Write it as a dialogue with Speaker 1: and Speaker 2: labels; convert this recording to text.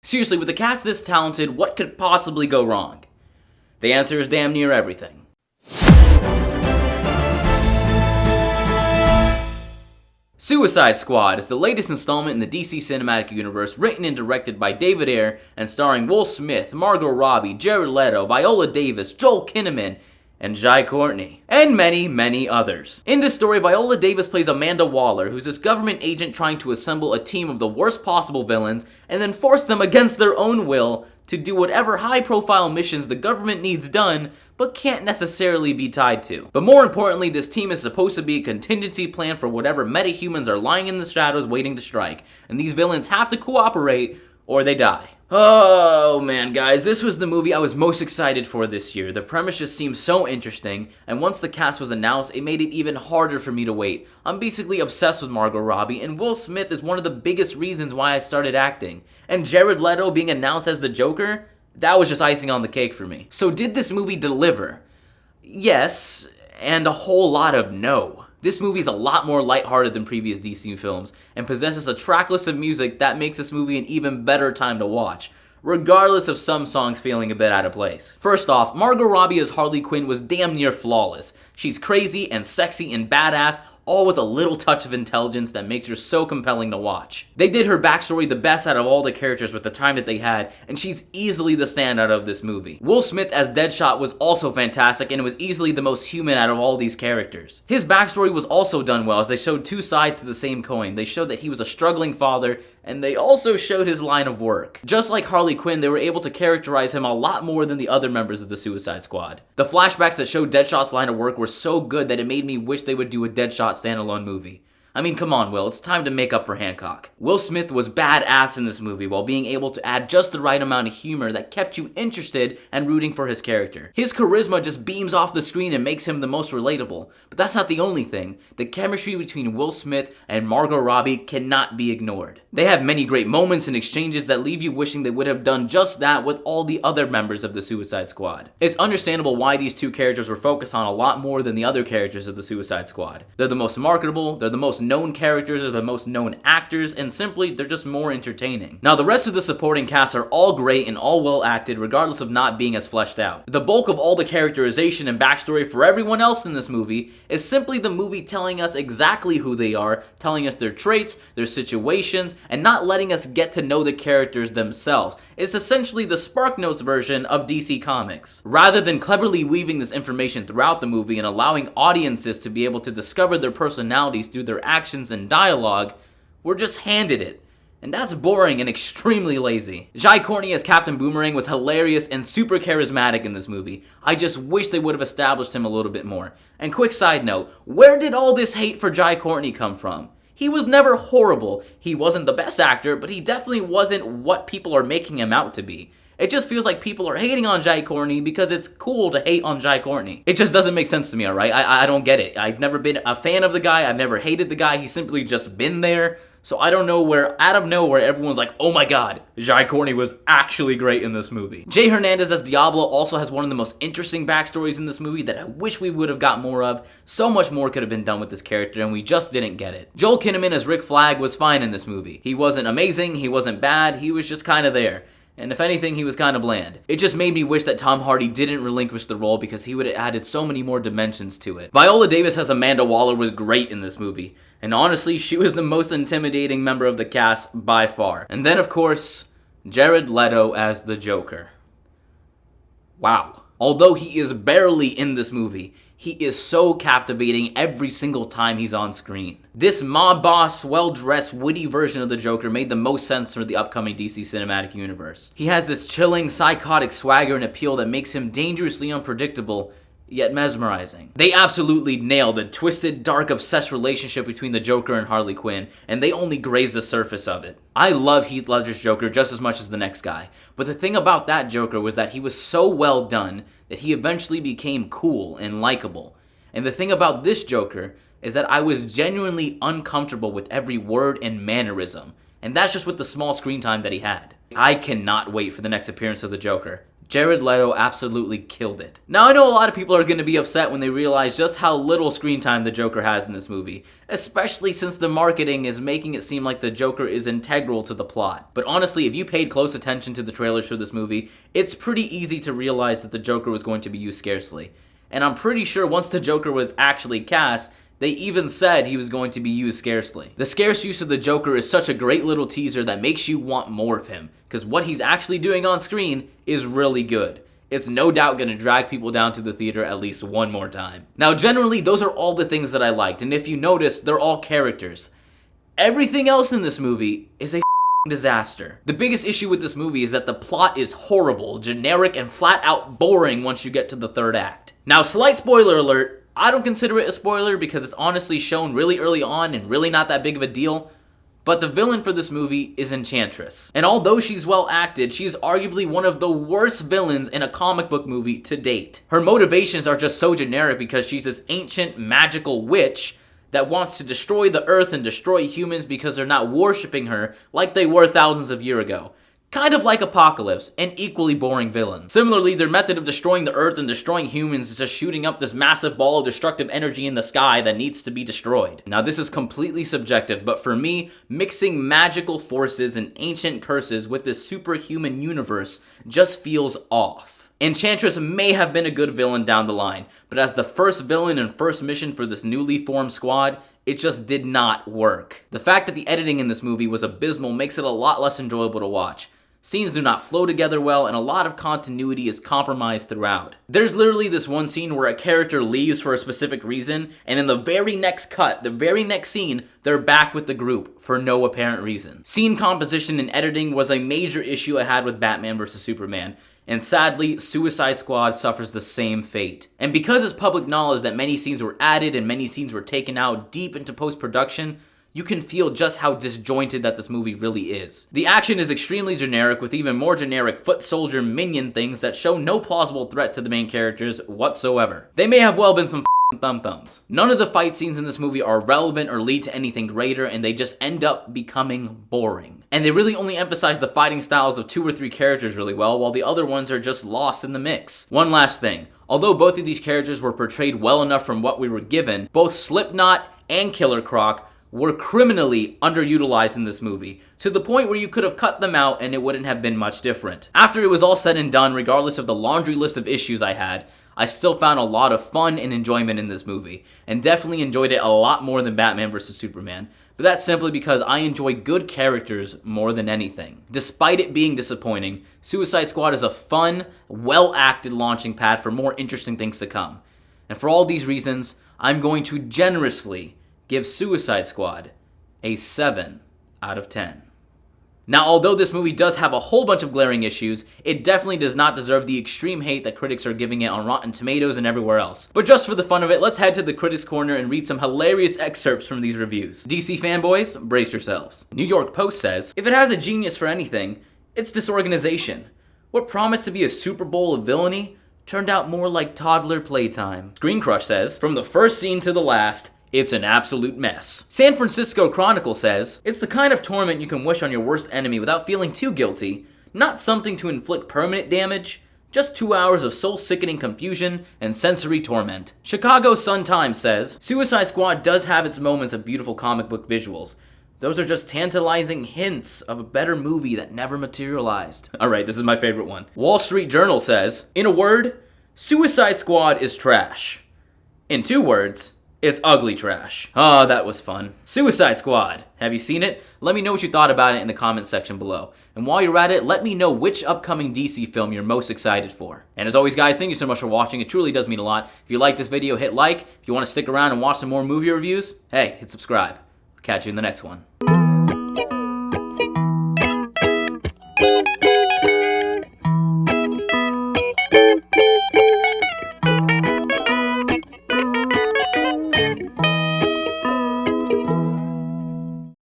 Speaker 1: Seriously, with a cast this talented, what could possibly go wrong? The answer is damn near everything. Suicide Squad is the latest installment in the DC Cinematic Universe, written and directed by David Ayer and starring Will Smith, Margot Robbie, Jared Leto, Viola Davis, Joel Kinnaman, and Jai Courtney, and many, many others. In this story, Viola Davis plays Amanda Waller, who's this government agent trying to assemble a team of the worst possible villains and then force them against their own will to do whatever high-profile missions the government needs done, but can't necessarily be tied to. But more importantly, this team is supposed to be a contingency plan for whatever metahumans are lying in the shadows waiting to strike, and these villains have to cooperate or they die. Oh man, guys, this was the movie I was most excited for this year. The premise just seemed so interesting, and once the cast was announced, it made it even harder for me to wait. I'm basically obsessed with Margot Robbie, and Will Smith is one of the biggest reasons why I started acting. And Jared Leto being announced as the Joker, that was just icing on the cake for me. So did this movie deliver? Yes, and a whole lot of no. This movie is a lot more lighthearted than previous DC films, and possesses a track list of music that makes this movie an even better time to watch, regardless of some songs feeling a bit out of place. First off, Margot Robbie as Harley Quinn was damn near flawless. She's crazy and sexy and badass, all with a little touch of intelligence that makes her so compelling to watch. They did her backstory the best out of all the characters with the time that they had, and she's easily the standout of this movie. Will Smith as Deadshot was also fantastic, and was easily the most human out of all these characters. His backstory was also done well, as they showed two sides to the same coin. They showed that he was a struggling father, and they also showed his line of work. Just like Harley Quinn, they were able to characterize him a lot more than the other members of the Suicide Squad. The flashbacks that showed Deadshot's line of work were so good that it made me wish they would do a Deadshot standalone movie. I mean, come on, Will, it's time to make up for Hancock. Will Smith was badass in this movie while being able to add just the right amount of humor that kept you interested and rooting for his character. His charisma just beams off the screen and makes him the most relatable. But that's not the only thing. The chemistry between Will Smith and Margot Robbie cannot be ignored. They have many great moments and exchanges that leave you wishing they would have done just that with all the other members of the Suicide Squad. It's understandable why these two characters were focused on a lot more than the other characters of the Suicide Squad. They're the most marketable, they're the most known characters, are the most known actors, and simply they're just more entertaining. Now the rest of the supporting cast are all great and all well acted regardless of not being as fleshed out. The bulk of all the characterization and backstory for everyone else in this movie is simply the movie telling us exactly who they are, telling us their traits, their situations, and not letting us get to know the characters themselves. It's essentially the SparkNotes version of DC Comics. Rather than cleverly weaving this information throughout the movie and allowing audiences to be able to discover their personalities through their actions and dialogue, we're just handed it. And that's boring and extremely lazy. Jai Courtney as Captain Boomerang was hilarious and super charismatic in this movie. I just wish they would have established him a little bit more. And quick side note, where did all this hate for Jai Courtney come from? He was never horrible. He wasn't the best actor, but he definitely wasn't what people are making him out to be. It just feels like people are hating on Jai Courtney because it's cool to hate on Jai Courtney. It just doesn't make sense to me, alright? I don't get it. I've never been a fan of the guy. I've never hated the guy. He's simply just been there. So I don't know where, out of nowhere, everyone's like, oh my god, Jai Courtney was actually great in this movie. Jay Hernandez as Diablo also has one of the most interesting backstories in this movie that I wish we would have got more of. So much more could have been done with this character, and we just didn't get it. Joel Kinnaman as Rick Flag was fine in this movie. He wasn't amazing, he wasn't bad, he was just kind of there. And if anything, he was kind of bland. It just made me wish that Tom Hardy didn't relinquish the role because he would have added so many more dimensions to it. Viola Davis as Amanda Waller was great in this movie. And honestly, she was the most intimidating member of the cast by far. And then, of course, Jared Leto as the Joker. Wow. Although he is barely in this movie, he is so captivating every single time he's on screen. This mob boss, well-dressed, witty version of the Joker made the most sense for the upcoming DC Cinematic Universe. He has this chilling, psychotic swagger and appeal that makes him dangerously unpredictable, yet mesmerizing. They absolutely nailed the twisted, dark, obsessed relationship between the Joker and Harley Quinn, and they only grazed the surface of it. I love Heath Ledger's Joker just as much as the next guy, but the thing about that Joker was that he was so well done that he eventually became cool and likable. And the thing about this Joker is that I was genuinely uncomfortable with every word and mannerism, and that's just with the small screen time that he had. I cannot wait for the next appearance of the Joker. Jared Leto absolutely killed it. Now, I know a lot of people are going to be upset when they realize just how little screen time the Joker has in this movie, especially since the marketing is making it seem like the Joker is integral to the plot. But honestly, if you paid close attention to the trailers for this movie, it's pretty easy to realize that the Joker was going to be used scarcely. And I'm pretty sure once the Joker was actually cast, they even said he was going to be used scarcely. The scarce use of the Joker is such a great little teaser that makes you want more of him, because what he's actually doing on screen is really good. It's no doubt going to drag people down to the theater at least one more time. Now, generally, those are all the things that I liked, and if you notice, they're all characters. Everything else in this movie is a disaster. The biggest issue with this movie is that the plot is horrible, generic, and flat out boring once you get to the third act. Now, slight spoiler alert, I don't consider it a spoiler because it's honestly shown really early on and really not that big of a deal, but the villain for this movie is Echantress. And although she's well acted, she's arguably one of the worst villains in a comic book movie to date. Her motivations are just so generic because she's this ancient magical witch that wants to destroy the earth and destroy humans because they're not worshipping her like they were thousands of years ago. Kind of like Apocalypse, an equally boring villain. Similarly, their method of destroying the earth and destroying humans is just shooting up this massive ball of destructive energy in the sky that needs to be destroyed. Now, this is completely subjective, but for me, mixing magical forces and ancient curses with this superhuman universe just feels off. Enchantress may have been a good villain down the line, but as the first villain and first mission for this newly formed squad, it just did not work. The fact that the editing in this movie was abysmal makes it a lot less enjoyable to watch. Scenes do not flow together well, and a lot of continuity is compromised throughout. There's literally this one scene where a character leaves for a specific reason, and in the very next cut, the very next scene, they're back with the group for no apparent reason. Scene composition and editing was a major issue I had with Batman vs. Superman, and sadly, Suicide Squad suffers the same fate. And because it's public knowledge that many scenes were added and many scenes were taken out deep into post-production, you can feel just how disjointed that this movie really is. The action is extremely generic, with even more generic foot soldier minion things that show no plausible threat to the main characters whatsoever. They may have well been some thumb-thumbs. None of the fight scenes in this movie are relevant or lead to anything greater, and they just end up becoming boring. And they really only emphasize the fighting styles of 2 or 3 characters really well, while the other ones are just lost in the mix. One last thing. Although both of these characters were portrayed well enough from what we were given, both Slipknot and Killer Croc were criminally underutilized in this movie, to the point where you could have cut them out and it wouldn't have been much different. After it was all said and done, regardless of the laundry list of issues I had, I still found a lot of fun and enjoyment in this movie, and definitely enjoyed it a lot more than Batman vs. Superman, but that's simply because I enjoy good characters more than anything. Despite it being disappointing, Suicide Squad is a fun, well-acted launching pad for more interesting things to come. And for all these reasons, I'm going to generously give Suicide Squad a 7 out of 10. Now, although this movie does have a whole bunch of glaring issues, it definitely does not deserve the extreme hate that critics are giving it on Rotten Tomatoes and everywhere else. But just for the fun of it, let's head to the Critics Corner and read some hilarious excerpts from these reviews. DC fanboys, brace yourselves. New York Post says, if it has a genius for anything, it's disorganization. What promised to be a Super Bowl of villainy turned out more like toddler playtime. Screen Crush says, from the first scene to the last, it's an absolute mess. San Francisco Chronicle says, it's the kind of torment you can wish on your worst enemy without feeling too guilty, not something to inflict permanent damage, just 2 hours of soul-sickening confusion and sensory torment. Chicago Sun-Times says, Suicide Squad does have its moments of beautiful comic book visuals. Those are just tantalizing hints of a better movie that never materialized. Alright, this is my favorite one. Wall Street Journal says, in a word, Suicide Squad is trash. In 2 words, it's ugly trash. Oh, that was fun. Suicide Squad. Have you seen it? Let me know what you thought about it in the comments section below. And while you're at it, let me know which upcoming DC film you're most excited for. And as always, guys, thank you so much for watching. It truly does mean a lot. If you like this video, hit like. If you want to stick around and watch some more movie reviews, hey, hit subscribe. I'll catch you in the next one.